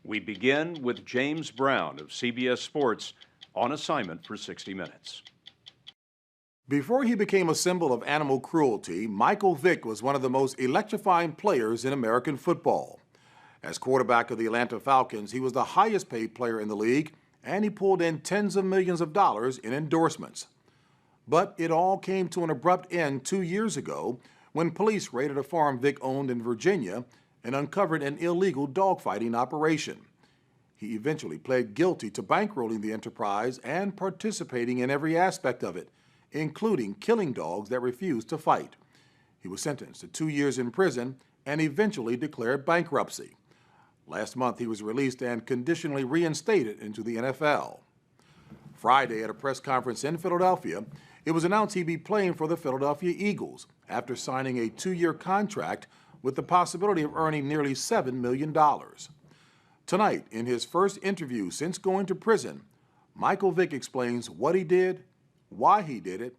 We begin with James Brown of CBS Sports on assignment for 60 Minutes. Before he became a symbol of animal cruelty, Michael Vick was one of the most electrifying players in American football. As quarterback of the Atlanta Falcons, he was the highest paid player in the league, and he pulled in tens of millions of dollars in endorsements. But it all came to an abrupt end 2 years ago when police raided a farm Vick owned in Virginia and uncovered an illegal dogfighting operation. He eventually pled guilty to bankrolling the enterprise and participating in every aspect of it, including killing dogs that refused to fight. He was sentenced to 2 years in prison and eventually declared bankruptcy. Last month, he was released and conditionally reinstated into the NFL. Friday, at a press conference in Philadelphia, it was announced he'd be playing for the Philadelphia Eagles after signing a 2-year contract with the possibility of earning nearly $7 million. Tonight, in his first interview since going to prison, Michael Vick explains what he did, why he did it,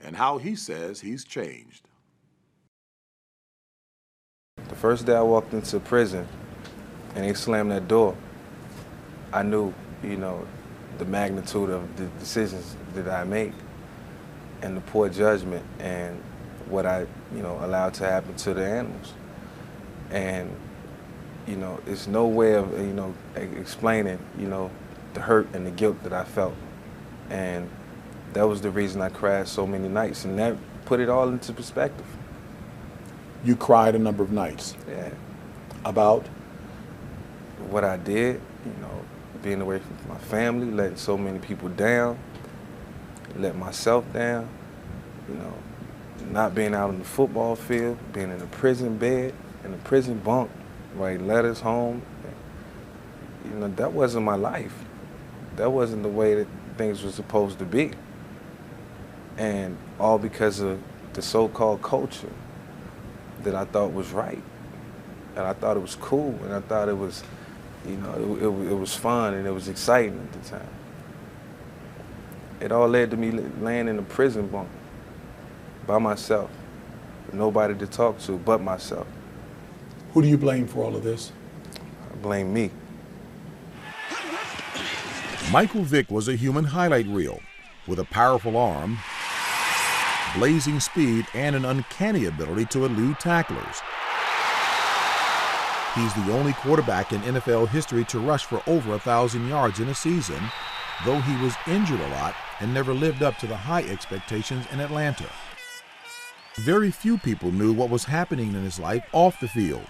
and how he says he's changed. The first day I walked into prison and they slammed that door, I knew, the magnitude of the decisions that I made and the poor judgment and what I, allowed to happen to the animals. And, it's no way of, explaining, the hurt and the guilt that I felt. And that was the reason I cried so many nights, and that put it all into perspective. You cried a number of nights. Yeah. About? What I did, being away from my family, letting so many people down, let myself down, not being out on the football field, being in a prison bed, in a prison bunk, writing letters home. That wasn't my life. That wasn't the way that things were supposed to be. And all because of the so-called culture that I thought was right. And I thought it was cool, and I thought it was, it was fun and it was exciting at the time. It all led to me laying in a prison bunk by myself, with nobody to talk to but myself. Who do you blame for all of this? I blame me. Michael Vick was a human highlight reel with a powerful arm, blazing speed, and an uncanny ability to elude tacklers. He's the only quarterback in NFL history to rush for over 1,000 yards in a season, though he was injured a lot and never lived up to the high expectations in Atlanta. Very few people knew what was happening in his life off the field.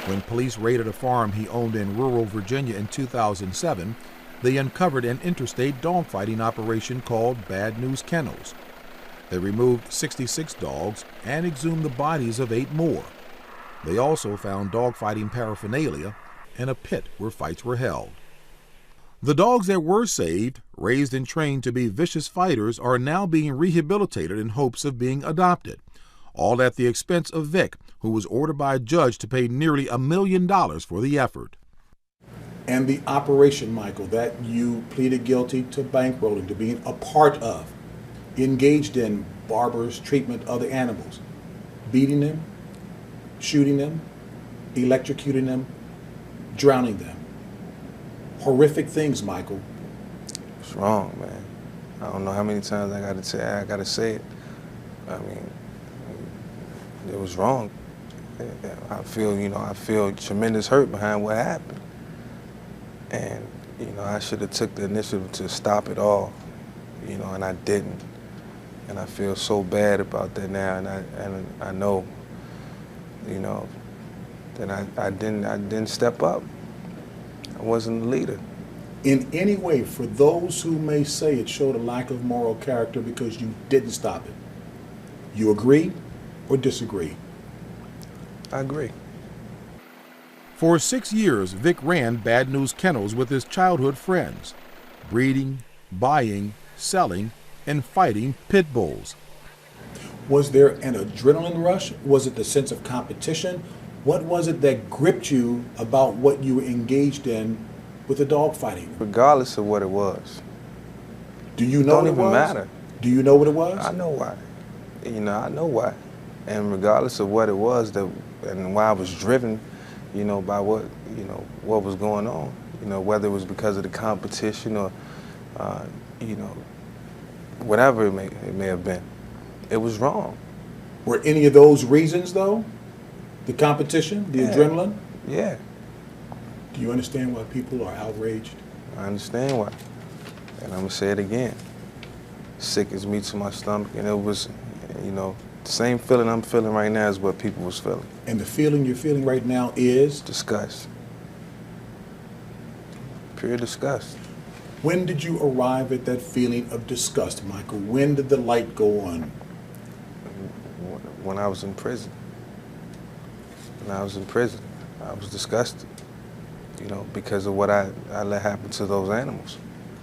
When police raided a farm he owned in rural Virginia in 2007, they uncovered an interstate dogfighting operation called Bad News Kennels. They removed 66 dogs and exhumed the bodies of 8 more. They also found dogfighting paraphernalia and a pit where fights were held. The dogs that were saved, raised and trained to be vicious fighters, are now being rehabilitated in hopes of being adopted, all at the expense of Vick, who was ordered by a judge to pay nearly $1 million for the effort. And the operation, Michael, that you pleaded guilty to bankrolling, to being a part of, engaged in barbarous treatment of the animals, beating them, shooting them, electrocuting them, drowning them. Horrific things, Michael. It's wrong, man. I don't know how many times I gotta say it. I mean, it was wrong. I feel tremendous hurt behind what happened. And, I should have took the initiative to stop it all, and I didn't. And I feel so bad about that now, and I know, that I didn't step up. I wasn't a leader. In any way, for those who may say it showed a lack of moral character because you didn't stop it, you agree or disagree? I agree. For 6 years, Vick ran Bad News Kennels with his childhood friends, breeding, buying, selling, and fighting pit bulls. Was there an adrenaline rush? Was it the sense of competition? What was it that gripped you about what you were engaged in with the dogfighting? Regardless of what it was. Do you know what it was? Don't even matter. Do you know what it was? I know why. I know why. And regardless of what it was and why I was driven you know, by what, you know, what was going on. You know, whether it was because of the competition or, you know, whatever it may have been. It was wrong. Were any of those reasons, though? The competition, the adrenaline? Yeah. Do you understand why people are outraged? I understand why. And I'm gonna say it again. Sickens me to my stomach, and it was, you know, the same feeling I'm feeling right now is what people was feeling. And the feeling you're feeling right now is? Disgust. Pure disgust. When did you arrive at that feeling of disgust, Michael? When did the light go on? When I was in prison. When I was in prison, I was disgusted, you know, because of what I let happen to those animals.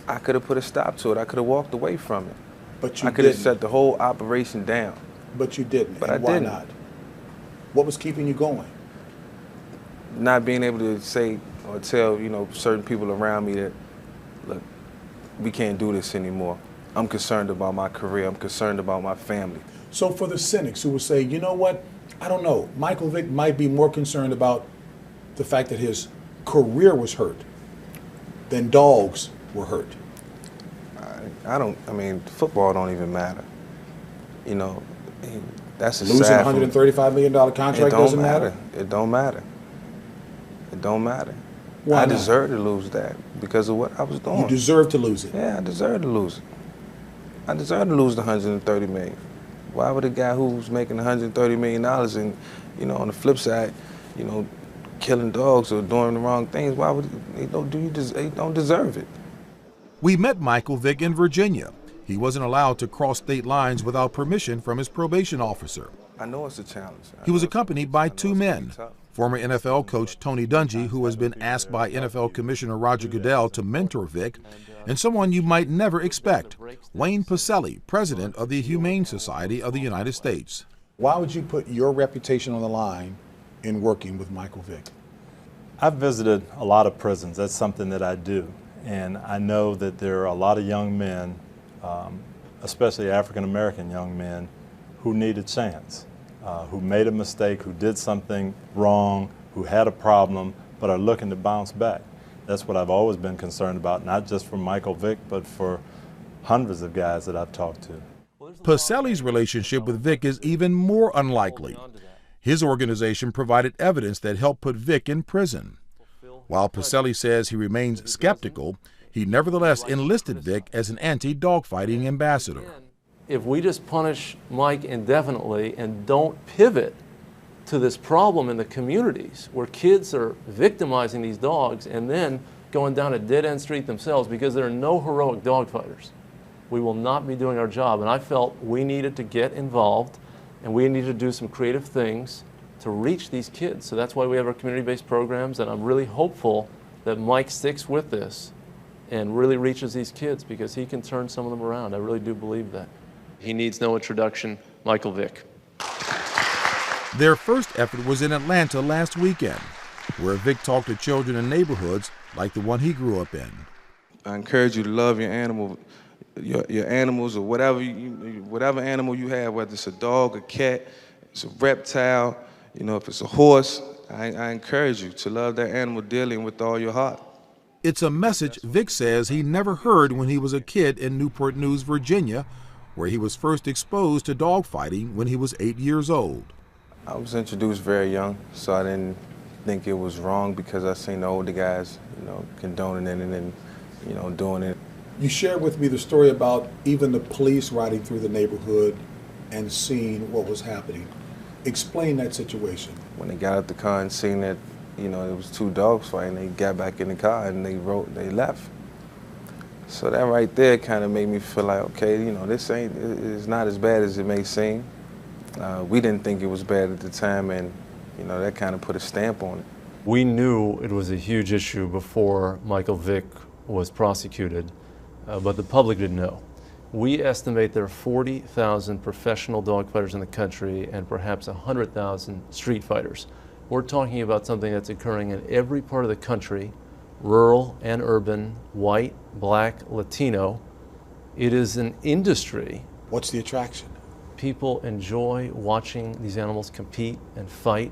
I could have put a stop to it. I could have walked away from it. But you I could have didn't. shut the whole operation down. But you didn't. But and I why didn't. not? What was keeping you going? Not being able to say or tell, you know, certain people around me that, look, we can't do this anymore. I'm concerned about my career. I'm concerned about my family. So for the cynics who will say, you know what, I don't know, Michael Vick might be more concerned about the fact that his career was hurt than dogs were hurt. I mean, football don't even matter. You know, that's a Losing sad a $135 million contract doesn't matter? It don't matter. It don't matter. Why I not? deserve to lose that because of what I was doing. You deserve to lose it. Yeah, I deserve to lose it. I deserve to lose the $130 million. Why would a guy who's making $130 million and, you know, on the flip side, you know, killing dogs or doing the wrong things, why would he don't deserve it? We met Michael Vick in Virginia. He wasn't allowed to cross state lines without permission from his probation officer. I know it's a challenge. He was accompanied by two men. Former NFL coach Tony Dungy, who has been asked by NFL Commissioner Roger Goodell to mentor Vick, and someone you might never expect, Wayne Pacelli, president of the Humane Society of the United States. Why would you put your reputation on the line in working with Michael Vick? I've visited a lot of prisons. That's something that I do. And I know that there are a lot of young men, especially African-American young men, who need a chance, who made a mistake, who did something wrong, who had a problem, but are looking to bounce back. That's what I've always been concerned about, not just for Michael Vick, but for hundreds of guys that I've talked to. Pacelli's relationship with Vick is even more unlikely. His organization provided evidence that helped put Vick in prison. While Pacelli says he remains skeptical, he nevertheless enlisted Vick as an anti-dogfighting ambassador. If we just punish Mike indefinitely and don't pivot to this problem in the communities where kids are victimizing these dogs and then going down a dead-end street themselves because there are no heroic dog fighters, we will not be doing our job. And I felt we needed to get involved and we needed to do some creative things to reach these kids. So that's why we have our community-based programs, and I'm really hopeful that Mike sticks with this and really reaches these kids because he can turn some of them around. I really do believe that. He needs no introduction, Michael Vick. Their first effort was in Atlanta last weekend, where Vick talked to children in neighborhoods like the one he grew up in. I encourage you to love your animal, your animals, or whatever animal you have, whether it's a dog, a cat, it's a reptile, you know, if it's a horse. I encourage you to love that animal dearly and with all your heart. It's a message Vick says he never heard when he was a kid in Newport News, Virginia, where he was first exposed to dogfighting when he was 8 years old. I was introduced very young, so I didn't think it was wrong because I seen the older guys, you know, condoning it and then, you know, doing it. You shared with me the story about even the police riding through the neighborhood and seeing what was happening. Explain that situation. When they got out the car and seen that, you know, it was two dogs fighting, they got back in the car and they left. So that right there kind of made me feel like, okay, you know, it's not as bad as it may seem. We didn't think it was bad at the time, and, you know, that kind of put a stamp on it. We knew it was a huge issue before Michael Vick was prosecuted, but the public didn't know. We estimate there are 40,000 professional dog fighters in the country and perhaps 100,000 street fighters. We're talking about something that's occurring in every part of the country, rural and urban, white, black, Latino. It is an industry. What's the attraction? People enjoy watching these animals compete and fight.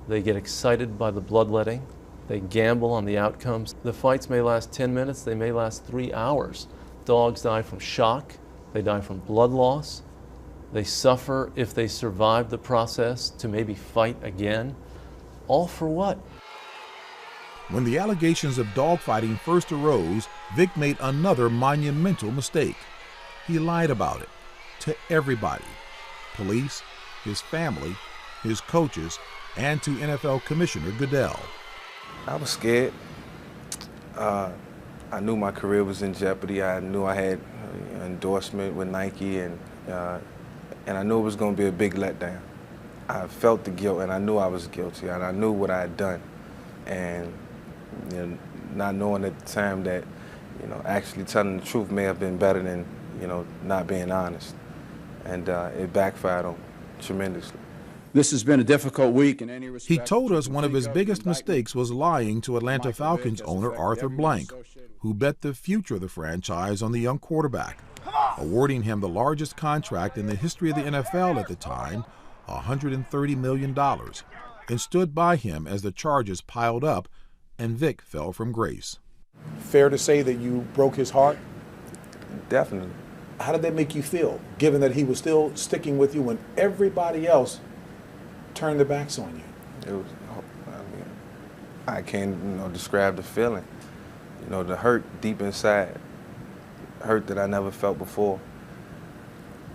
They get excited by the bloodletting. They gamble on the outcomes. The fights may last 10 minutes, they may last 3 hours. Dogs die from shock, they die from blood loss. They suffer if they survive the process to maybe fight again. All for what? When the allegations of dogfighting first arose, Vick made another monumental mistake. He lied about it to everybody: police, his family, his coaches, and to NFL Commissioner Goodell. I was scared. I knew my career was in jeopardy. I knew I had an endorsement with Nike, and I knew it was going to be a big letdown. I felt the guilt, and I knew I was guilty, and I knew what I had done. And not knowing at the time that, actually telling the truth may have been better than, not being honest. And it backfired on me tremendously. This has been a difficult week in any respect. He told us one of his biggest mistakes was lying to Atlanta Falcons owner Arthur Blank, who bet the future of the franchise on the young quarterback, awarding him the largest contract in the history of the NFL at the time, $130 million, and stood by him as the charges piled up and Vick fell from grace. Fair to say that you broke his heart? Definitely. How did that make you feel, given that he was still sticking with you when everybody else turned their backs on you? It was, I can't, describe the feeling. The hurt deep inside, hurt that I never felt before.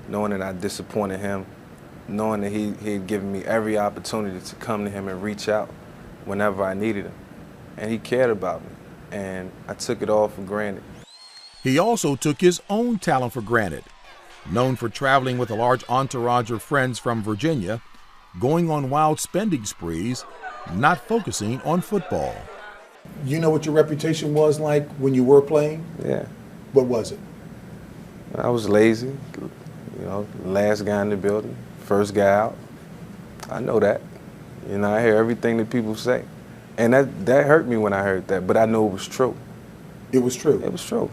Knowing that I disappointed him, knowing that he had given me every opportunity to come to him and reach out whenever I needed him. And he cared about me, and I took it all for granted. He also took his own talent for granted. Known for traveling with a large entourage of friends from Virginia, going on wild spending sprees, not focusing on football. You know what your reputation was like when you were playing? Yeah. What was it? I was lazy, last guy in the building, first guy out. I know that. I hear everything that people say. And that hurt me when I heard that, but I know it was true. It was true? It was true.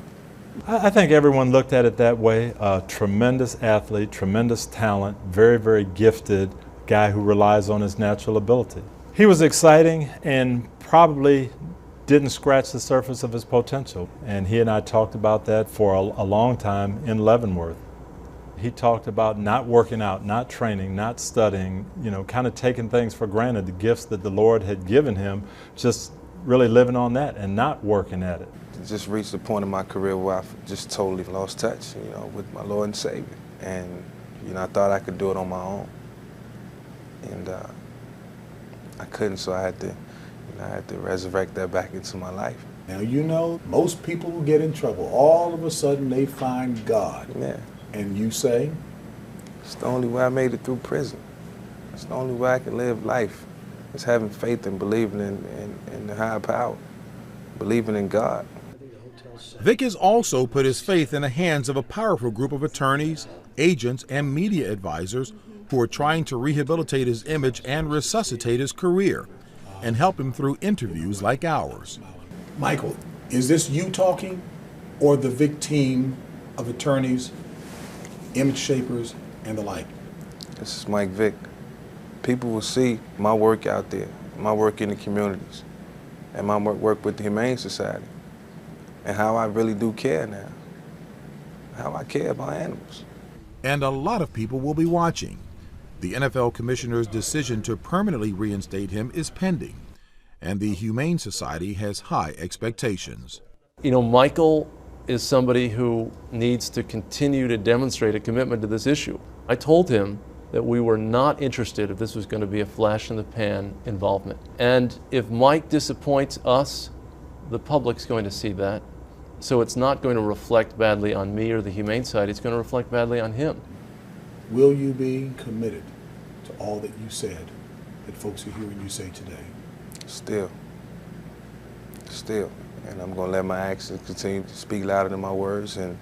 I think everyone looked at it that way. A tremendous athlete, tremendous talent, very, very gifted guy who relies on his natural ability. He was exciting and probably didn't scratch the surface of his potential. And he and I talked about that for a long time in Leavenworth. He talked about not working out, not training, not studying, kind of taking things for granted, the gifts that the Lord had given him, just really living on that and not working at it. Just reached the point in my career where I just totally lost touch, with my Lord and Savior. And, I thought I could do it on my own. And I couldn't, so I had to resurrect that back into my life. Now, most people who get in trouble, all of a sudden they find God. Yeah. And you say? It's the only way I made it through prison. It's the only way I can live life. It's having faith and believing in the higher power, believing in God. Vick has also put his faith in the hands of a powerful group of attorneys, agents, and media advisors who are trying to rehabilitate his image and resuscitate his career and help him through interviews like ours. Michael, is this you talking or the Vick team of attorneys, image shapers, and the like? This is Mike Vick. People will see my work out there, my work in the communities, and my work with the Humane Society, and how I really do care now, how I care about animals. And a lot of people will be watching. The NFL Commissioner's decision to permanently reinstate him is pending, and the Humane Society has high expectations. Michael is somebody who needs to continue to demonstrate a commitment to this issue. I told him that we were not interested if this was going to be a flash-in-the-pan involvement. And if Mike disappoints us, the public's going to see that. So it's not going to reflect badly on me or the Humane Society, it's going to reflect badly on him. Will you be committed to all that you said, that folks are hearing you say today? Still. And I'm going to let my actions continue to speak louder than my words, and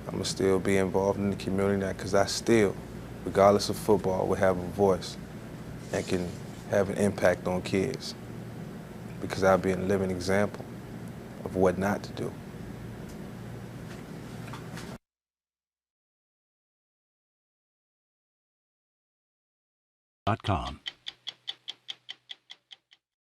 I'm going to still be involved in the community now, because I still, regardless of football, will have a voice and can have an impact on kids, because I'll be a living example of what not to do. .com.